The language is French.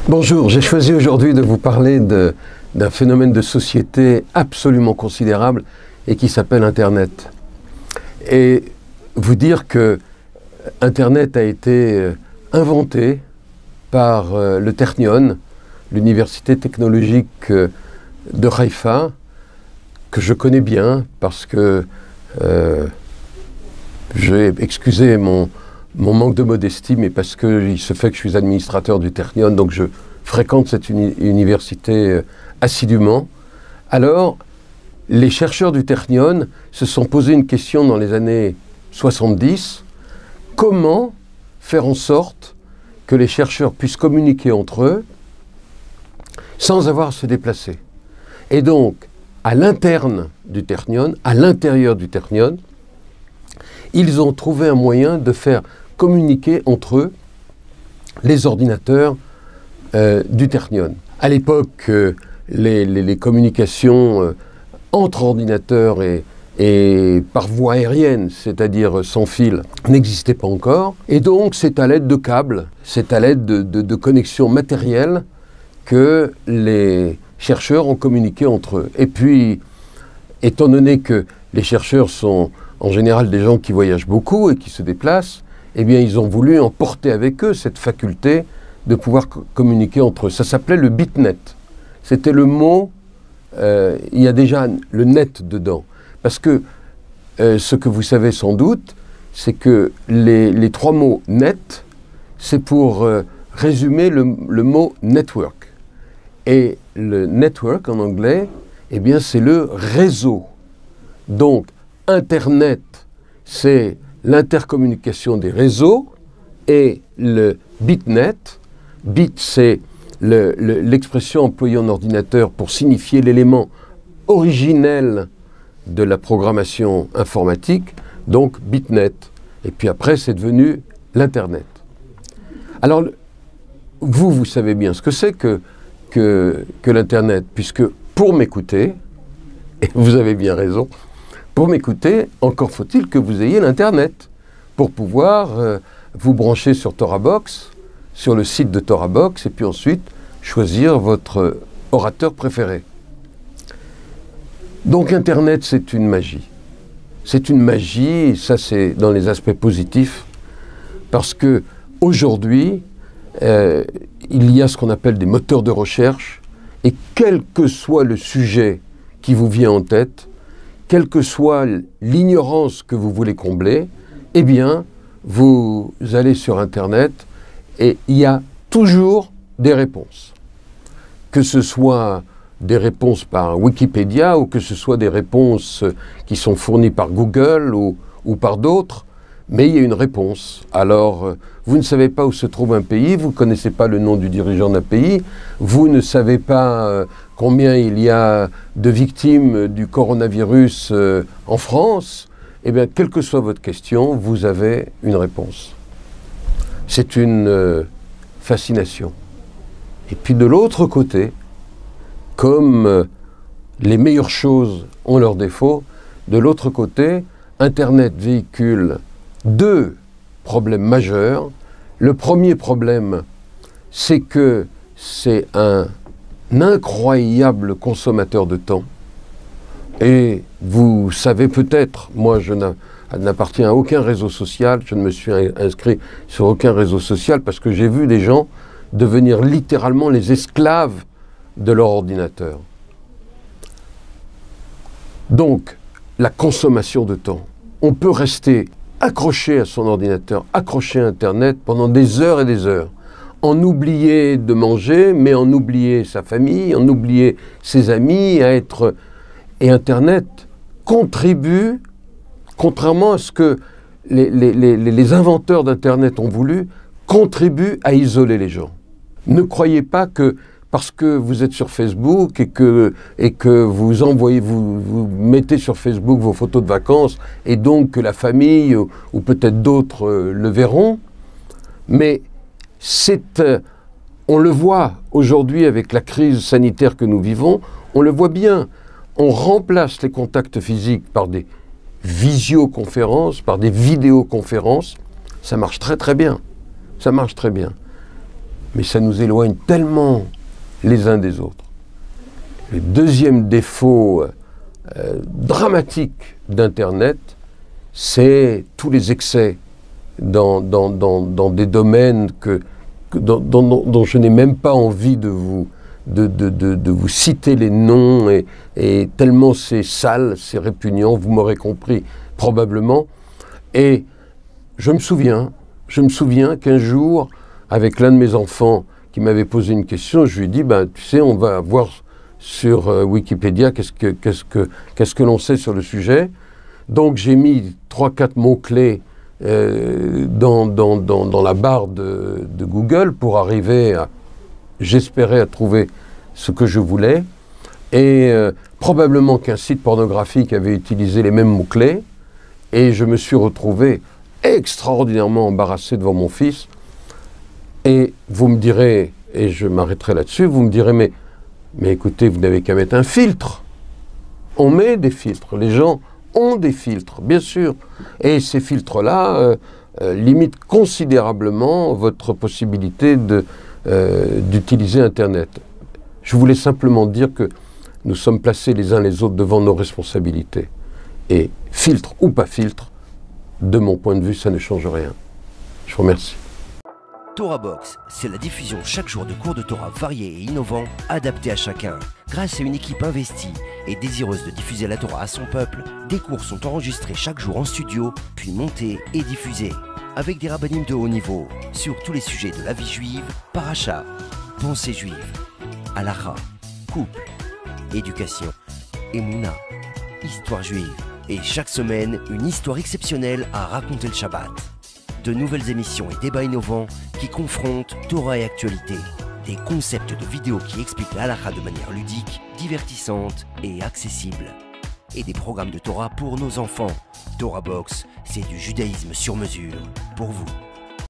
Bonjour, j'ai choisi aujourd'hui de vous parler d'un phénomène de société absolument considérable et qui s'appelle Internet. Et vous dire que Internet a été inventé par le Technion, l'université technologique de Haïfa, que je connais bien parce que j'ai excusé mon manque de modestie, mais parce qu'il se fait que je suis administrateur du Technion, donc je fréquente cette université assidûment. Alors, les chercheurs du Technion se sont posé une question dans les années 70. Comment faire en sorte que les chercheurs puissent communiquer entre eux sans avoir à se déplacer? Et donc, à l'interne du Technion, à l'intérieur du Technion, ils ont trouvé un moyen de faire communiquer entre eux les ordinateurs du Technion. À l'époque, les communications entre ordinateurs et par voie aérienne, c'est-à-dire sans fil, n'existaient pas encore. Et donc, c'est à l'aide de câbles, c'est à l'aide de connexions matérielles que les chercheurs ont communiqué entre eux. Et puis, étant donné que les chercheurs sont en général des gens qui voyagent beaucoup et qui se déplacent, eh bien, ils ont voulu emporter avec eux cette faculté de pouvoir communiquer entre eux. Ça s'appelait le bitnet. C'était le mot, il y a déjà le net dedans. Parce que ce que vous savez sans doute, c'est que les trois mots net, c'est pour résumer le mot network. Et le network en anglais, eh bien, c'est le réseau. Donc, Internet, c'est l'intercommunication des réseaux, et le bitnet, bit c'est l'expression employée en ordinateur pour signifier l'élément originel de la programmation informatique, donc bitnet. Et puis après, c'est devenu l'Internet. Alors, vous savez bien ce que c'est que l'Internet, puisque pour m'écouter, et vous avez bien raison, pour m'écouter, encore faut-il que vous ayez l'Internet pour pouvoir vous brancher sur ToraBox, sur le site de ToraBox, et puis ensuite choisir votre orateur préféré. Donc Internet, c'est une magie. C'est une magie, et ça c'est dans les aspects positifs, parce que aujourd'hui, il y a ce qu'on appelle des moteurs de recherche, et quel que soit le sujet qui vous vient en tête, quelle que soit l'ignorance que vous voulez combler, eh bien, vous allez sur Internet et il y a toujours des réponses. Que ce soit des réponses par Wikipédia ou que ce soit des réponses qui sont fournies par Google ou par d'autres, mais il y a une réponse. Alors, vous ne savez pas où se trouve un pays, vous ne connaissez pas le nom du dirigeant d'un pays, vous ne savez pas combien il y a de victimes du coronavirus en France, eh bien, quelle que soit votre question, vous avez une réponse. C'est une fascination. Et puis de l'autre côté, comme les meilleures choses ont leurs défauts, de l'autre côté, Internet véhicule deux problèmes majeurs. Le premier problème, c'est que c'est un incroyable consommateur de temps. Et vous savez peut-être, moi je n'appartiens à aucun réseau social, je ne me suis inscrit sur aucun réseau social parce que j'ai vu des gens devenir littéralement les esclaves de leur ordinateur. Donc, la consommation de temps. On peut rester accroché à son ordinateur, accroché à Internet pendant des heures et des heures, en oublier de manger, mais en oublier sa famille, en oublier ses amis, Et Internet contribue, contrairement à ce que les inventeurs d'Internet ont voulu, contribue à isoler les gens. Ne croyez pas que parce que vous êtes sur Facebook et que vous mettez sur Facebook vos photos de vacances et donc que la famille ou peut-être d'autres le verront, mais on le voit aujourd'hui avec la crise sanitaire que nous vivons, on le voit bien, on remplace les contacts physiques par des visioconférences, par des vidéoconférences, ça marche très très bien, ça marche très bien. mais ça nous éloigne tellement les uns des autres. Le deuxième défaut dramatique d'Internet, c'est tous les excès dans des domaines dont je n'ai même pas envie de vous citer les noms, et tellement c'est sale, c'est répugnant, vous m'aurez compris probablement. Et je me souviens qu'un jour, avec l'un de mes enfants qui m'avait posé une question, je lui ai dit, ben, tu sais, on va voir sur Wikipédia qu'est-ce que l'on sait sur le sujet. Donc j'ai mis 3-4 mots-clés dans la barre de Google pour arriver à, j'espérais, à trouver ce que je voulais. Et probablement qu'un site pornographique avait utilisé les mêmes mots-clés. Et je me suis retrouvé extraordinairement embarrassé devant mon fils. Et vous me direz, et je m'arrêterai là-dessus, vous me direz, mais écoutez, vous n'avez qu'à mettre un filtre. On met des filtres, les gens ont des filtres, bien sûr. Et ces filtres-là limitent considérablement votre possibilité d'utiliser Internet. Je voulais simplement dire que nous sommes placés les uns les autres devant nos responsabilités. Et filtre ou pas filtre, de mon point de vue, ça ne change rien. Je vous remercie. TorahBox, c'est la diffusion chaque jour de cours de Torah variés et innovants, adaptés à chacun. Grâce à une équipe investie et désireuse de diffuser la Torah à son peuple, des cours sont enregistrés chaque jour en studio, puis montés et diffusés. Avec des rabbinim de haut niveau, sur tous les sujets de la vie juive, paracha, pensée juive, halakha, couple, éducation, émouna, histoire juive. Et chaque semaine, une histoire exceptionnelle à raconter le Shabbat. De nouvelles émissions et débats innovants qui confrontent Torah et actualité. Des concepts de vidéos qui expliquent la halakha de manière ludique, divertissante et accessible. Et des programmes de Torah pour nos enfants. TorahBox, c'est du judaïsme sur mesure pour vous.